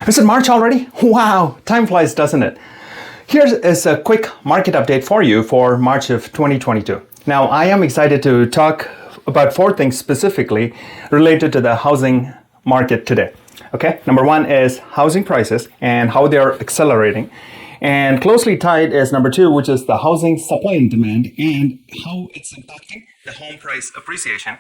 Is it March already? Wow, time flies, doesn't it? Here is a quick market update for you for March of 2022. Now, I am excited to talk about 4 things specifically related to the housing market today. Okay, number 1 is housing prices and how they are accelerating. And closely tied is number 2, which is the housing supply and demand and how it's impacting the home price appreciation.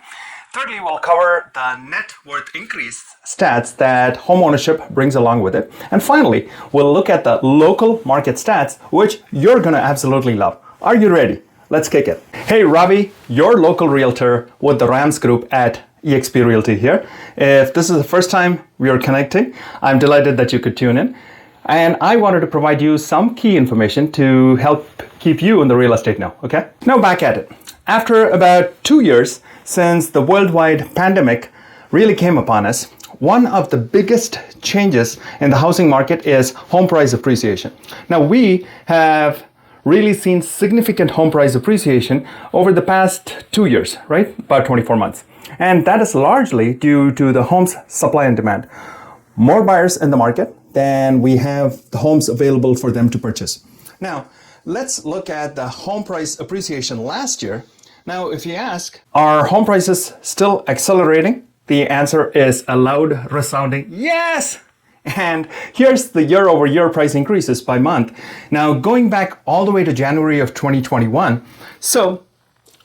Thirdly, we'll cover the net worth increase stats that homeownership brings along with it. And finally, we'll look at the local market stats, which you're going to absolutely love. Are you ready? Let's kick it. Hey, Ravi, your local realtor with the Rams Group at eXp Realty here. If this is the first time we are connecting, I'm delighted that you could tune in. And I wanted to provide you some key information to help keep you in the real estate now, okay? Now back at it. After about 2 years since the worldwide pandemic really came upon us, one of the biggest changes in the housing market is home price appreciation. Now we have really seen significant home price appreciation over the past 2 years, right? About 24 months. And that is largely due to the home's supply and demand. More buyers in the market than we have the homes available for them to purchase. Now, let's look at the home price appreciation last year. Now, if you ask, are home prices still accelerating? The answer is a loud, resounding yes! And here's the year-over-year price increases by month. Now, going back all the way to January of 2021. So,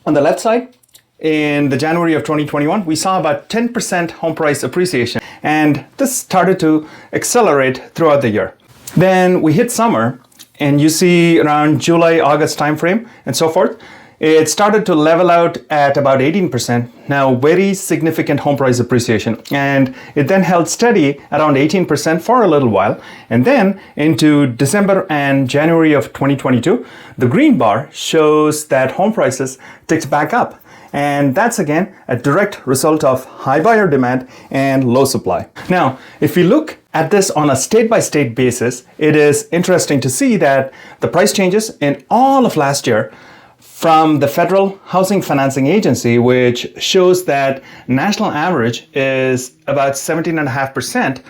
on the left side, in the January of 2021, we saw about 10% home price appreciation. And this started to accelerate throughout the year. Then we hit summer, and you see around July, August timeframe, and so forth, it started to level out at about 18%. Now, very significant home price appreciation. And it then held steady around 18% for a little while. And then into December and January of 2022, the green bar shows that home prices ticked back up. And that's again a direct result of high buyer demand and low supply. Now, if we look at this on a state-by-state basis, it is interesting to see that the price changes in all of last year from the Federal Housing Financing Agency, which shows that national average is about 17.5%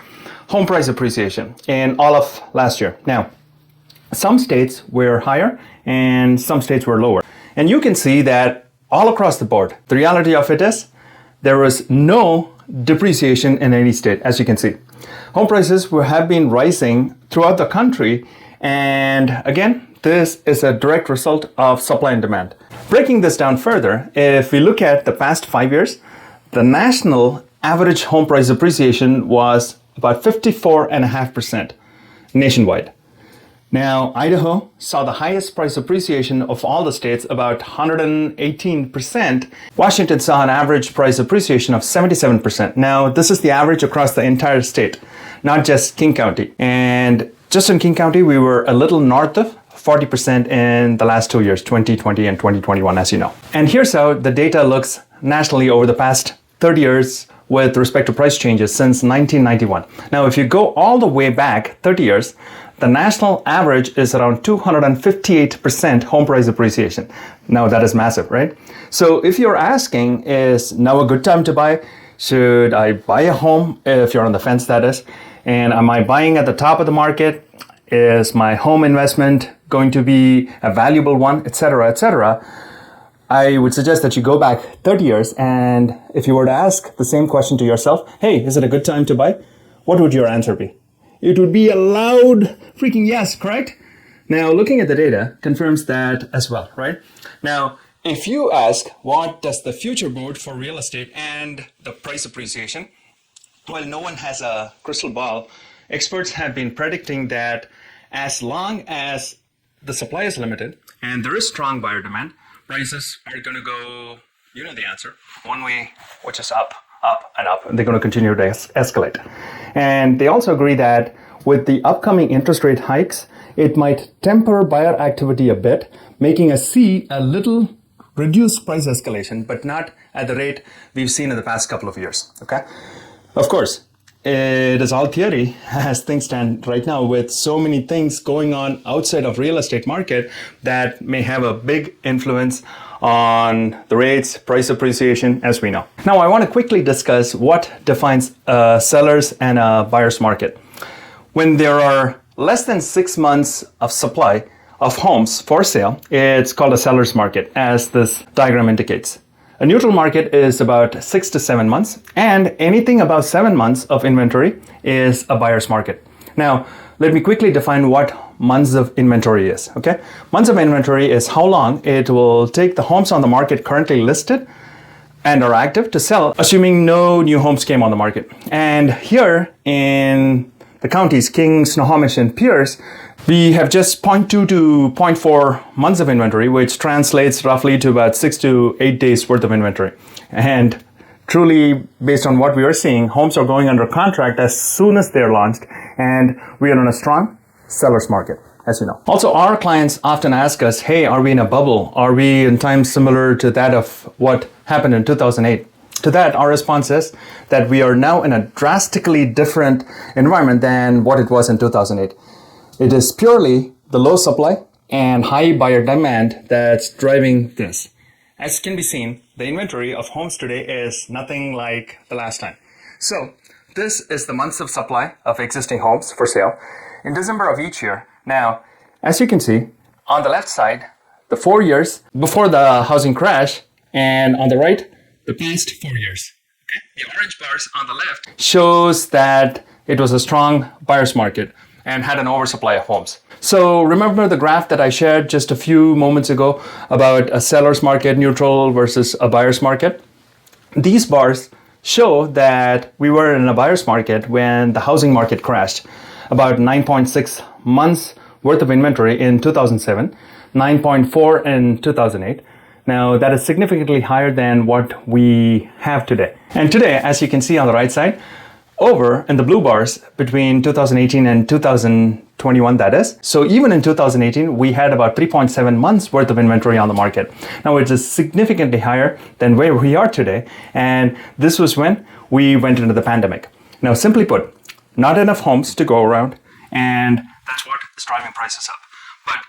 home price appreciation in all of last year. Now, some states were higher and some states were lower. And you can see that all across the board, the reality of it is there was no depreciation in any state, as you can see. Home prices have been rising throughout the country, and again, this is a direct result of supply and demand. Breaking this down further, if we look at the past 5 years, the national average home price appreciation was about 54.5% nationwide. Now, Idaho saw the highest price appreciation of all the states, about 118%. Washington saw an average price appreciation of 77%. Now, this is the average across the entire state, not just King County. And just in King County, we were a little north of 40% in the last 2 years, 2020 and 2021, as you know. And here's how the data looks nationally over the past 30 years with respect to price changes since 1991. Now, if you go all the way back 30 years, the national average is around 258% home price appreciation. Now, that is massive, right? So if you're asking, is now a good time to buy? Should I buy a home if you're on the fence, that is? And am I buying at the top of the market? Is my home investment going to be a valuable one, etc., etc.? I would suggest that you go back 30 years, and if you were to ask the same question to yourself, hey, is it a good time to buy? What would your answer be? It would be a loud freaking yes, correct? Now, looking at the data confirms that as well, right? Now, if you ask, what does the future bode for real estate and the price appreciation? Well, no one has a crystal ball. Experts have been predicting that as long as the supply is limited and there is strong buyer demand, prices are going to go, you know the answer, one way, which is up, up, and up. And they're going to continue to escalate. And they also agree that with the upcoming interest rate hikes, it might temper buyer activity a bit, making us see a little reduced price escalation, but not at the rate we've seen in the past couple of years, okay? Of course, it is all theory as things stand right now with so many things going on outside of real estate market that may have a big influence on the rates, price appreciation, as we know. Now, I want to quickly discuss what defines a seller's and a buyer's market. When there are less than 6 months of supply of homes for sale, it's called a seller's market, as this diagram indicates. A neutral market is about 6 to 7 months, and anything above 7 months of inventory is a buyer's market. Now, let me quickly define what months of inventory is, okay? Months of inventory is how long it will take the homes on the market currently listed and are active to sell, assuming no new homes came on the market. And here in the counties, King, Snohomish, and Pierce, we have just 0.2 to 0.4 months of inventory, which translates roughly to about 6 to 8 days worth of inventory. And truly, based on what we are seeing, homes are going under contract as soon as they're launched, and we are in a strong seller's market, as you know. Also, our clients often ask us, hey, are we in a bubble? Are we in times similar to that of what happened in 2008? To that, our response is that we are now in a drastically different environment than what it was in 2008. It is purely the low supply and high buyer demand that's driving this. As can be seen, the inventory of homes today is nothing like the last time. So, this is the months of supply of existing homes for sale in December of each year. Now, as you can see, on the left side, the 4 years before the housing crash, and on the right, the past 4 years. Okay? The orange bars on the left shows that it was a strong buyer's market and had an oversupply of homes. So remember the graph that I shared just a few moments ago about a seller's market, neutral versus a buyer's market? These bars show that we were in a buyer's market when the housing market crashed. About 9.6 months worth of inventory in 2007, 9.4 in 2008. Now that is significantly higher than what we have today. And today, as you can see on the right side, over in the blue bars between 2018 and 2021, that is. So even in 2018, we had about 3.7 months worth of inventory on the market. Now it is significantly higher than where we are today. And this was when we went into the pandemic. Now, simply put, not enough homes to go around. And that's what is driving prices up. But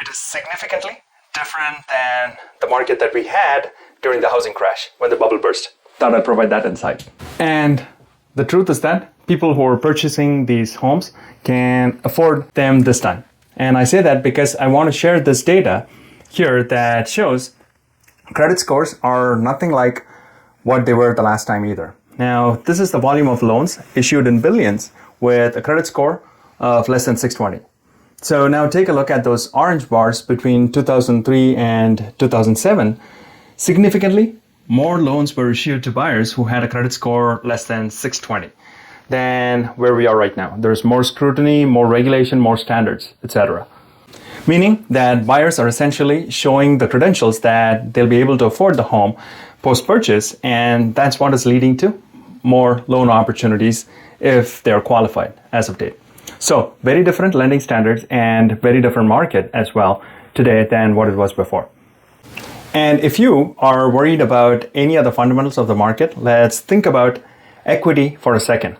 it is significantly different than the market that we had during the housing crash when the bubble burst. Thought I'd provide that insight. And the truth is that people who are purchasing these homes can afford them this time. And I say that because I want to share this data here that shows credit scores are nothing like what they were the last time either. Now, this is the volume of loans issued in billions with a credit score of less than 620. So now take a look at those orange bars between 2003 and 2007. Significantly, more loans were issued to buyers who had a credit score less than 620 than where we are right now. There's more scrutiny, more regulation, more standards, etc. Meaning that buyers are essentially showing the credentials that they'll be able to afford the home post-purchase, and that's what is leading to more loan opportunities if they're qualified as of date. So, very different lending standards and very different market as well today than what it was before. And if you are worried about any other fundamentals of the market, let's think about equity for a second.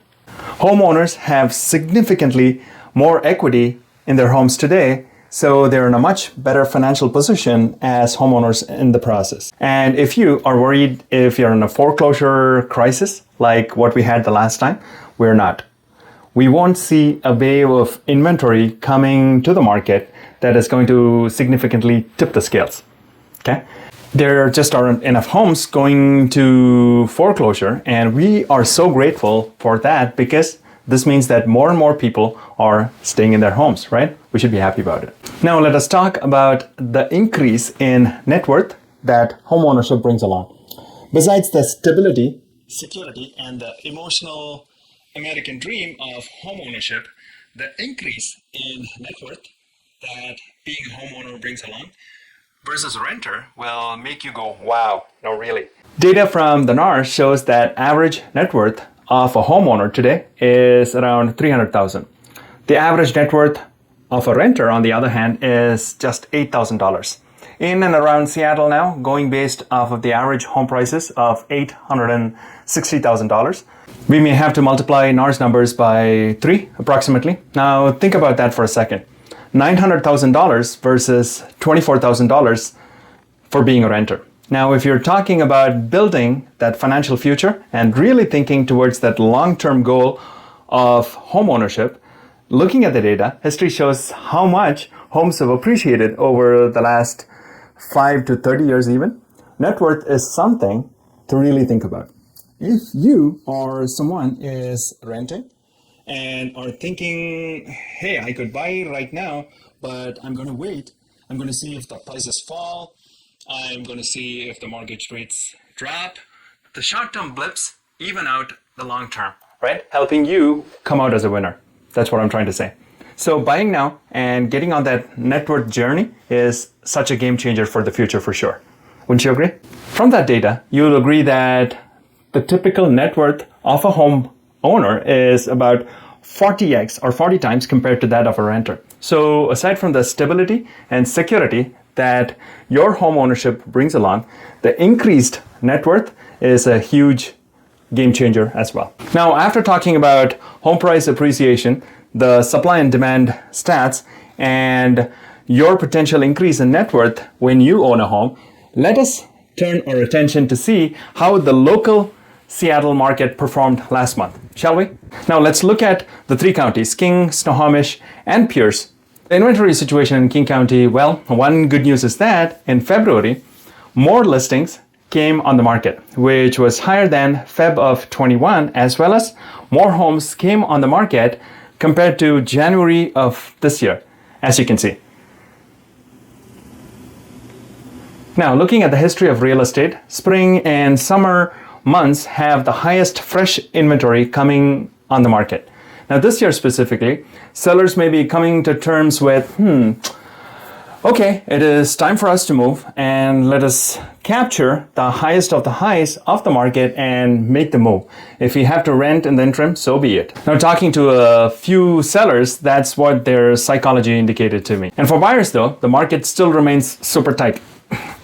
Homeowners have significantly more equity in their homes today, so they're in a much better financial position as homeowners in the process. And if you are worried if you're in a foreclosure crisis like what we had the last time, we're not. We won't see a wave of inventory coming to the market that is going to significantly tip the scales. Okay? There just aren't enough homes going to foreclosure, and we are so grateful for that because this means that more and more people are staying in their homes, right? We should be happy about it. Now let us talk about the increase in net worth that homeownership brings along. Besides the stability, security, and the emotional American dream of homeownership, the increase in net worth that being a homeowner brings along versus a renter will make you go, wow, no really. Data from the NAR shows that average net worth of a homeowner today is around $300,000. The average net worth of a renter, on the other hand, is just $8,000. In and around Seattle now, going based off of the average home prices of $860,000, we may have to multiply NAR's numbers by 3 approximately. Now think about that for a second. $900,000 versus $24,000 for being a renter. Now, if you're talking about building that financial future and really thinking towards that long-term goal of homeownership, looking at the data, history shows how much homes have appreciated over the last 5 to 30 years even. Net worth is something to really think about. If you or someone is renting and are thinking, hey, I could buy right now, but I'm going to wait. I'm going to see if the prices fall. I'm going to see if the mortgage rates drop. The short-term blips even out the long term, right? Helping you come out as a winner. That's what I'm trying to say. So buying now and getting on that net worth journey is such a game changer for the future for sure. Wouldn't you agree? From that data, you'll agree that the typical net worth of a home owner is about 40x or 40 times compared to that of a renter. So aside from the stability and security that your home ownership brings along, the increased net worth is a huge game changer as well. Now, after talking about home price appreciation, the supply and demand stats, and your potential increase in net worth when you own a home, let us turn our attention to see how the local Seattle market performed last month, shall we? Now let's look at the 3 counties, King, Snohomish, and Pierce. The inventory situation in King County, well, one good news is that in February, more listings came on the market, which was higher than Feb of 21, as well as more homes came on the market compared to January of this year, as you can see. Now, looking at the history of real estate, spring and summer months have the highest fresh inventory coming on the market. Now, this year specifically, sellers may be coming to terms with, okay, it is time for us to move and let us capture the highest of the highs of the market and make the move. If we have to rent in the interim, so be it. Now, talking to a few sellers, that's what their psychology indicated to me. And for buyers though, the market still remains super tight.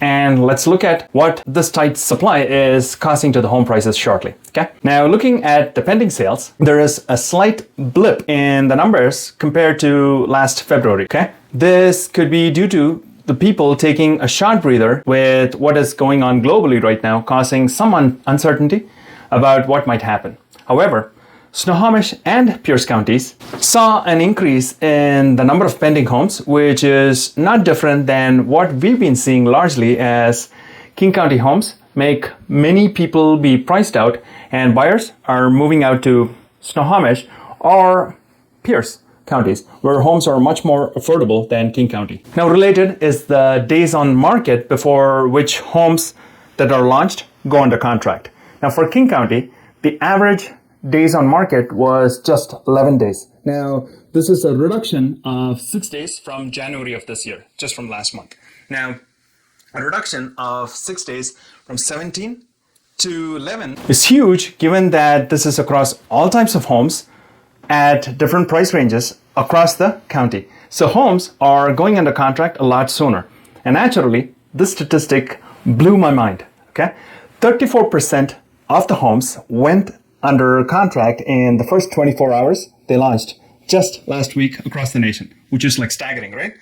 And let's look at what this tight supply is causing to the home prices shortly. Okay. Now, looking at the pending sales, there is a slight blip in the numbers compared to last February. Okay. This could be due to the people taking a short breather with what is going on globally right now, causing some uncertainty about what might happen. However, Snohomish and Pierce counties saw an increase in the number of pending homes, which is not different than what we've been seeing largely as King County homes make many people be priced out and buyers are moving out to Snohomish or Pierce counties, where homes are much more affordable than King County. Now, related is the days on market before which homes that are launched go under contract. Now, for King County, the average days on market was just 11 days. Now, this is a reduction of 6 days from January of this year, just from last month. Now, a reduction of 6 days from 17 to 11 is huge, given that this is across all types of homes at different price ranges across the county. So homes are going under contract a lot sooner. And naturally, this statistic blew my mind. Okay, 34% of the homes went under contract in the first 24 hours they launched just last week across the nation, which is like staggering, right?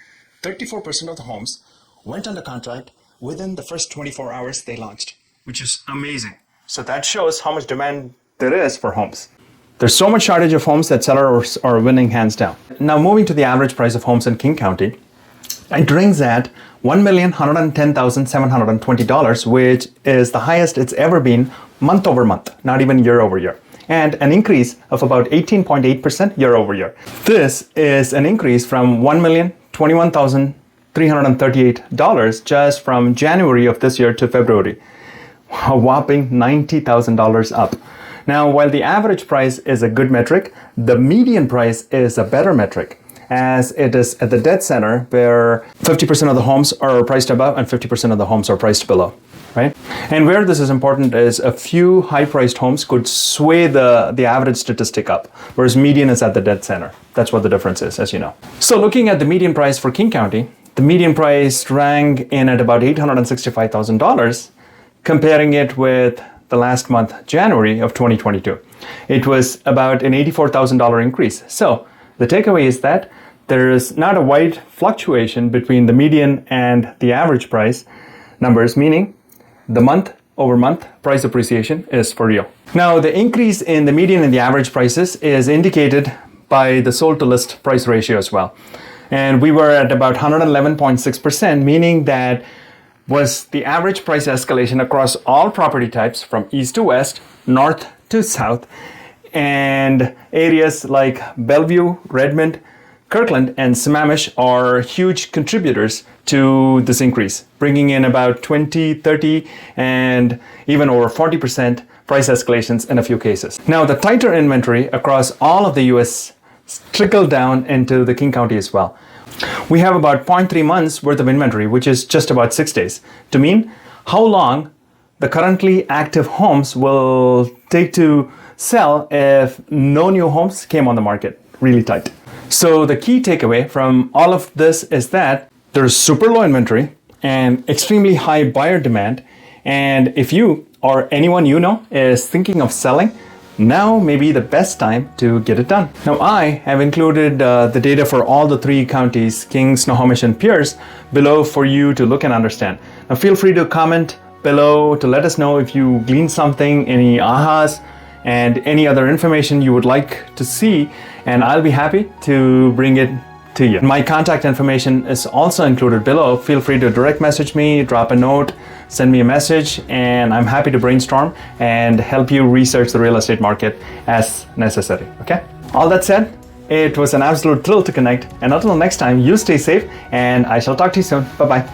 34% of the homes went under contract within the first 24 hours they launched, which is amazing. So that shows how much demand there is for homes. There's so much shortage of homes that sellers are winning hands down. Now, moving to the average price of homes in King County, it rings at $1,110,720, which is the highest it's ever been month over month, not even year over year, and an increase of about 18.8% year over year. This is an increase from $1,021,338 just from January of this year to February, a whopping $90,000 up. Now, while the average price is a good metric, the median price is a better metric, as it is at the dead center where 50% of the homes are priced above and 50% of the homes are priced below, right? And where this is important is a few high-priced homes could sway the average statistic up, whereas median is at the dead center. That's what the difference is, as you know. So looking at the median price for King County, the median price rang in at about $865,000, comparing it with the last month, January of 2022. It was about an $84,000 increase. So the takeaway is that there is not a wide fluctuation between the median and the average price numbers, meaning the month over month price appreciation is for real. Now, the increase in the median and the average prices is indicated by the sold to list price ratio as well. And we were at about 111.6%, meaning that was the average price escalation across all property types from east to west, north to south, and areas like Bellevue, Redmond, Kirkland, and Snohomish are huge contributors to this increase, bringing in about 20, 30, and even over 40% price escalations in a few cases. Now, the tighter inventory across all of the US trickled down into the King County as well. We have about 0.3 months worth of inventory, which is just about 6 days, to mean how long the currently active homes will take to sell if no new homes came on the market. Really tight. So the key takeaway from all of this is that there's super low inventory and extremely high buyer demand. And if you or anyone you know is thinking of selling, now may be the best time to get it done. Now I have included the data for all the 3 counties, King, Snohomish, and Pierce, below for you to look and understand. Now feel free to comment below to let us know if you gleaned something, any ahas, and any other information you would like to see, and I'll be happy to bring it to you. My contact information is also included below. Feel free to direct message me, drop a note, send me a message, and I'm happy to brainstorm and help you research the real estate market as necessary, okay? All that said, it was an absolute thrill to connect, and until next time, you stay safe, and I shall talk to you soon. Bye-bye.